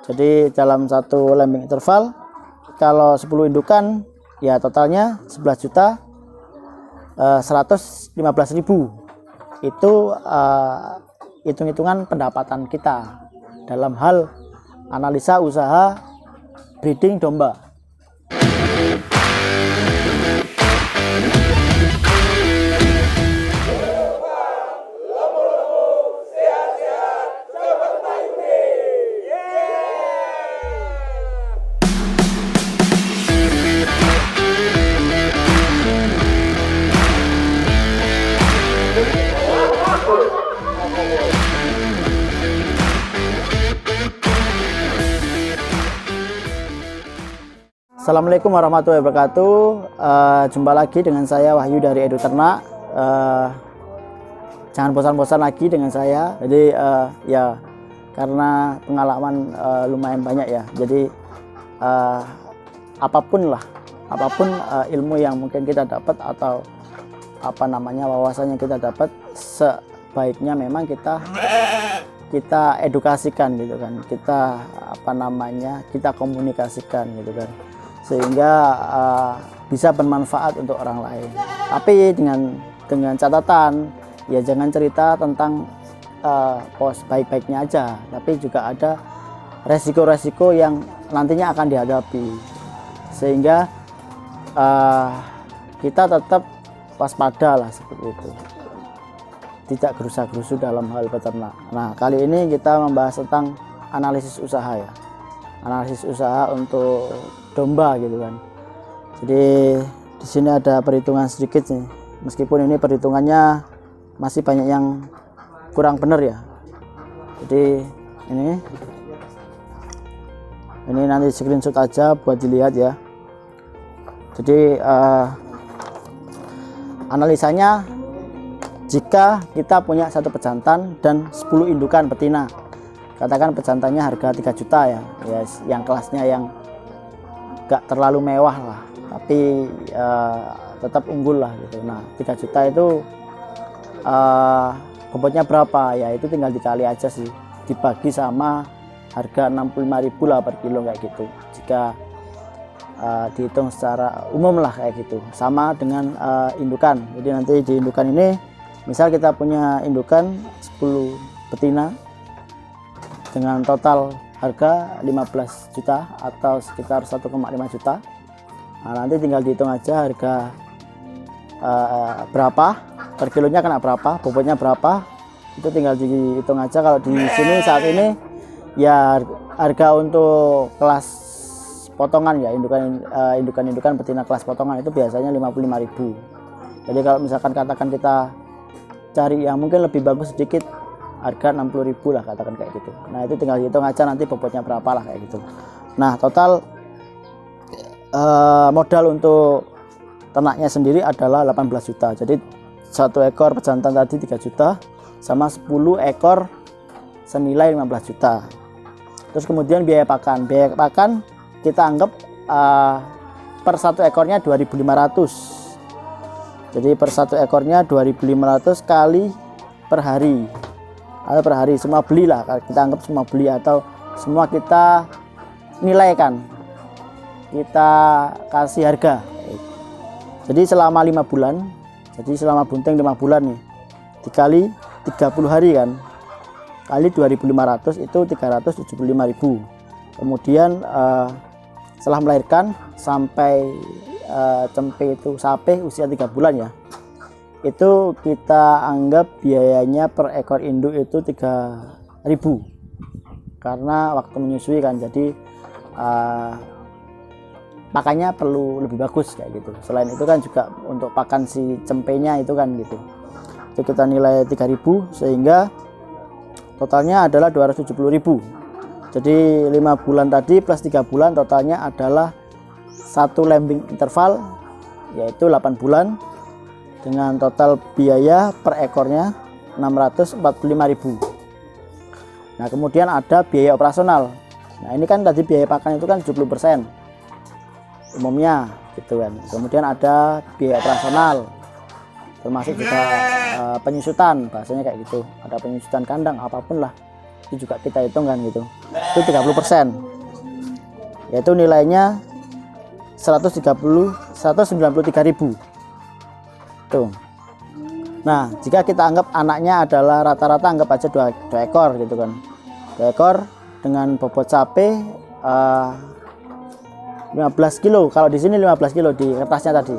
Jadi dalam satu lambing interval kalau 10 indukan ya totalnya 11 juta 115.000. Itu hitung-hitungan pendapatan kita dalam hal analisa usaha breeding domba. Assalamualaikum warahmatullahi wabarakatuh. Jumpa lagi dengan saya Wahyu dari Edu Ternak. Jangan bosan-bosan lagi dengan saya. Jadi ya karena pengalaman lumayan banyak ya. Jadi apapun ilmu yang mungkin kita dapat atau wawasan yang kita dapat, sebaiknya memang kita edukasikan gitu kan, kita komunikasikan gitu kan, sehingga bisa bermanfaat untuk orang lain. Tapi dengan catatan ya, jangan cerita tentang baik-baiknya aja, tapi juga ada resiko-resiko yang nantinya akan dihadapi, sehingga kita tetap waspada lah, seperti itu, tidak gerusa-gerusu dalam hal peternak. Nah, kali ini kita membahas tentang analisis usaha ya, analisis usaha untuk domba gitu kan. Jadi di sini ada perhitungan sedikit nih, meskipun ini perhitungannya masih banyak yang kurang benar ya. Jadi ini nanti screenshot aja buat dilihat ya. Jadi analisanya, jika kita punya satu pejantan dan 10 indukan betina, katakan pejantannya harga 3 juta ya, yang kelasnya yang gak terlalu mewah lah, tapi tetap unggul lah gitu. Nah, 3 juta itu bobotnya berapa ya, itu tinggal dikali aja sih, dibagi sama harga 65.000 lah per kilo kayak gitu, jika dihitung secara umum lah kayak gitu. Sama dengan indukan. Jadi nanti di indukan ini, misal kita punya indukan 10 betina dengan total harga 15 juta atau sekitar 1,5 juta. Nah, nanti tinggal dihitung aja harga berapa per kilonya, kena berapa, bobotnya berapa, itu tinggal dihitung aja. Kalau di sini saat ini ya harga untuk kelas potongan ya, indukan betina kelas potongan itu biasanya 55.000. Jadi kalau misalkan katakan kita cari yang mungkin lebih bagus sedikit, harga 60.000 lah, katakan kayak gitu. Nah, itu tinggal hitung aja nanti bobotnya berapa lah kayak gitu. Nah, total modal untuk ternaknya sendiri adalah 18 juta. Jadi satu ekor pejantan tadi 3 juta sama 10 ekor senilai 15 juta. Terus kemudian biaya pakan kita anggap per satu ekornya 2.500. Jadi per satu ekornya 2.500 kali per hari, atau per hari semua beli lah, kita anggap semua beli atau semua kita nilaikan, kita kasih harga. Jadi selama 5 bulan, jadi selama bunting 5 bulan nih, dikali 30 hari kan, kali 2.500 itu 375.000. Kemudian setelah melahirkan sampai cempe itu sapi usia 3 bulan ya, itu kita anggap biayanya per ekor induk itu 3.000 karena waktu menyusui kan. Jadi pakannya perlu lebih bagus kayak gitu. Selain itu kan juga untuk pakan si cempenya itu kan gitu, itu kita nilai 3.000, sehingga totalnya adalah 270.000. Jadi 5 bulan tadi plus 3 bulan totalnya adalah satu lambing interval, yaitu 8 bulan dengan total biaya per ekornya 645.000. Nah, kemudian ada biaya operasional. Nah, ini kan tadi biaya pakan itu kan 70% umumnya gitu kan. Kemudian ada biaya operasional, termasuk juga penyusutan, bahasanya kayak gitu. Ada penyusutan kandang apapun lah. itu juga kita hitung kan gitu, itu 30%, yaitu nilainya 193.000 tuh. Nah, jika kita anggap anaknya adalah rata-rata anggap aja 2 ekor gitu kan, 2 ekor dengan bobot sapi 15 kilo. Kalau di sini 15 kilo di kertasnya tadi.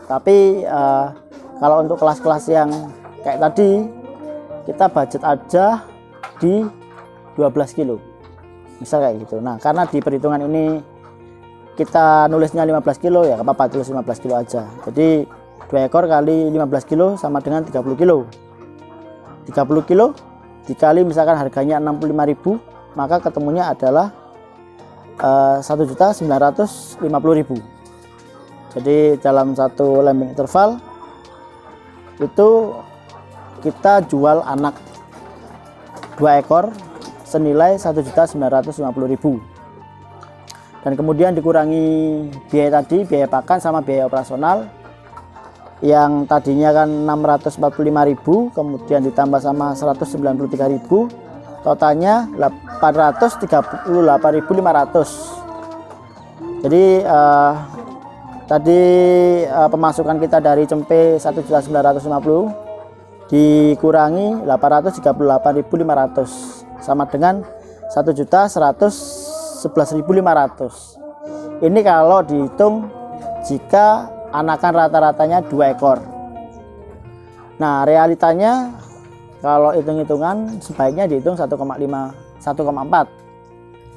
Tapi kalau untuk kelas-kelas yang kayak tadi, kita budget aja di 12 kilo. Misal kayak gitu. Nah, karena di perhitungan ini kita nulisnya 15 kilo, ya apa-apa tulis 15 kilo aja. Jadi 2 ekor kali 15 kilo sama dengan 30 kilo. 30 kilo dikali misalkan harganya 65.000, maka ketemunya adalah 1.950.000. Jadi dalam satu lambing interval itu kita jual anak 2 ekor senilai 1.950.000. Dan kemudian dikurangi biaya tadi, biaya pakan sama biaya operasional yang tadinya kan 645.000, kemudian ditambah sama 193.000, totalnya 838.500. Jadi tadi pemasukan kita dari cempe 1.950 dikurangi 838.500 sama dengan 1.111.500. Ini kalau dihitung jika anakan rata-ratanya 2 ekor. Nah, realitanya kalau hitung-hitungan sebaiknya dihitung 1,4.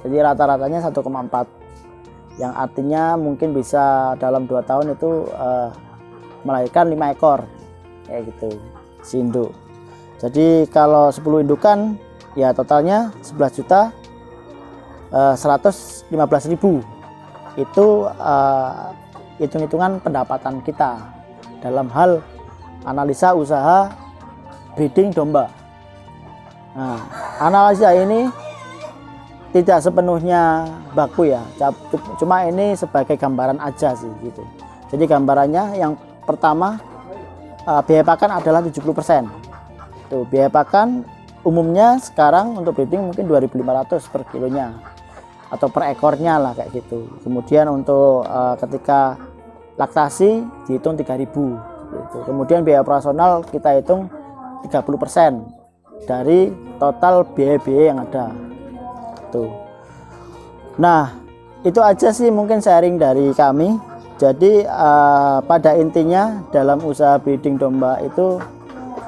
Jadi rata-ratanya 1,4. Yang artinya mungkin bisa dalam 2 tahun itu melahirkan 5 ekor kayak gitu si induk. Jadi kalau 10 indukan ya totalnya 11.115.000. Itu hitung-hitungan pendapatan kita dalam hal analisa usaha breeding domba. Nah, analisa ini tidak sepenuhnya baku ya, cuma ini sebagai gambaran aja sih gitu. Jadi gambarannya yang pertama, biaya pakan adalah 70%. Tuh, biaya pakan umumnya sekarang untuk breeding mungkin 2.500 per kilonya atau per ekornya lah kayak gitu. Kemudian untuk ketika laktasi dihitung 3.000 gitu. Kemudian biaya operasional kita hitung 30% dari total biaya-biaya yang ada. Tuh. Nah, itu aja sih mungkin sharing dari kami. Jadi pada intinya dalam usaha breeding domba itu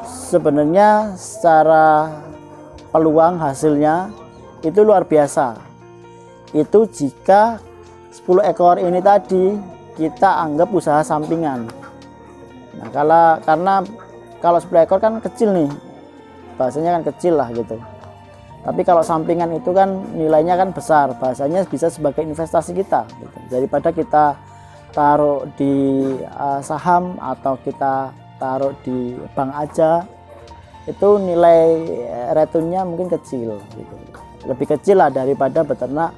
sebenarnya secara peluang hasilnya itu luar biasa. Itu jika 10 ekor ini tadi kita anggap usaha sampingan. Nah, karena kalau 10 ekor kan kecil nih, bahasanya kan kecil lah gitu. Tapi kalau sampingan itu kan nilainya kan besar, bahasanya bisa sebagai investasi kita gitu. Daripada kita taruh di saham atau kita taruh di bank aja, itu nilai returnnya mungkin kecil gitu. Lebih kecil lah daripada beternak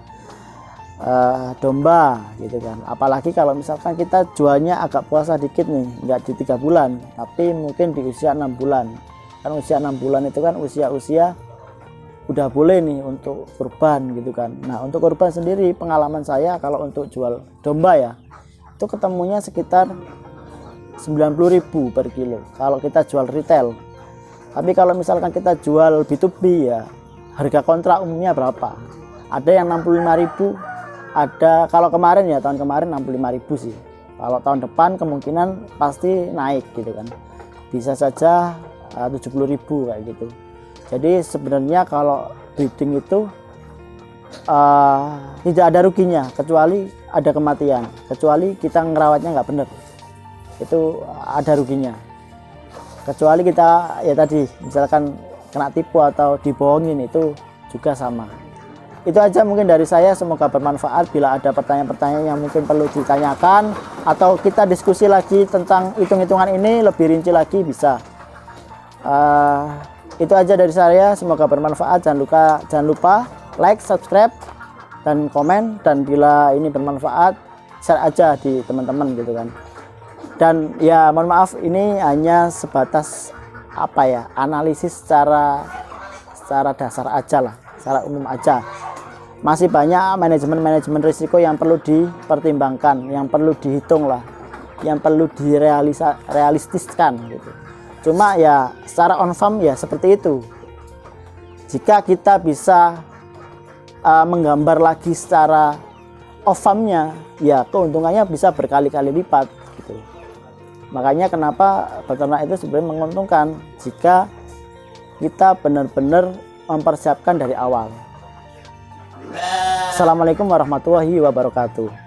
domba gitu kan. Apalagi kalau misalkan kita jualnya agak puasa dikit nih, nggak di 3 bulan, tapi mungkin di usia 6 bulan. Kan usia 6 bulan itu kan usia udah boleh nih untuk kurban gitu kan. Nah, untuk kurban sendiri pengalaman saya kalau untuk jual domba ya itu ketemunya sekitar 90.000 per kilo kalau kita jual retail. Tapi kalau misalkan kita jual B2B ya harga kontrak umumnya berapa? Ada yang 65.000, ada kalau kemarin ya tahun kemarin 65.000 sih. Kalau tahun depan kemungkinan pasti naik gitu kan. Bisa saja 70.000 kayak gitu. Jadi sebenarnya kalau breeding itu tidak ada ruginya kecuali ada kematian, kecuali kita ngerawatnya nggak bener, itu ada ruginya. Kecuali kita ya tadi misalkan kena tipu atau dibohongin, itu juga sama. Itu aja mungkin dari saya, semoga bermanfaat. Bila ada pertanyaan-pertanyaan yang mungkin perlu ditanyakan atau kita diskusi lagi tentang hitung-hitungan ini lebih rinci lagi bisa. Itu aja dari saya, semoga bermanfaat. Jangan lupa like, subscribe, dan komen. Dan bila ini bermanfaat, share aja di teman-teman gitu kan. Dan ya mohon maaf, ini hanya sebatas apa ya, analisis secara dasar aja lah, secara umum aja. Masih banyak manajemen risiko yang perlu dipertimbangkan, yang perlu dihitung lah, yang perlu direalistiskan gitu. Cuma ya secara on farm ya seperti itu. Jika kita bisa menggambar lagi secara off farmnya, ya keuntungannya bisa berkali-kali lipat gitu. Makanya kenapa peternak itu sebenarnya menguntungkan jika kita benar-benar mempersiapkan dari awal. Assalamualaikum warahmatullahi wabarakatuh.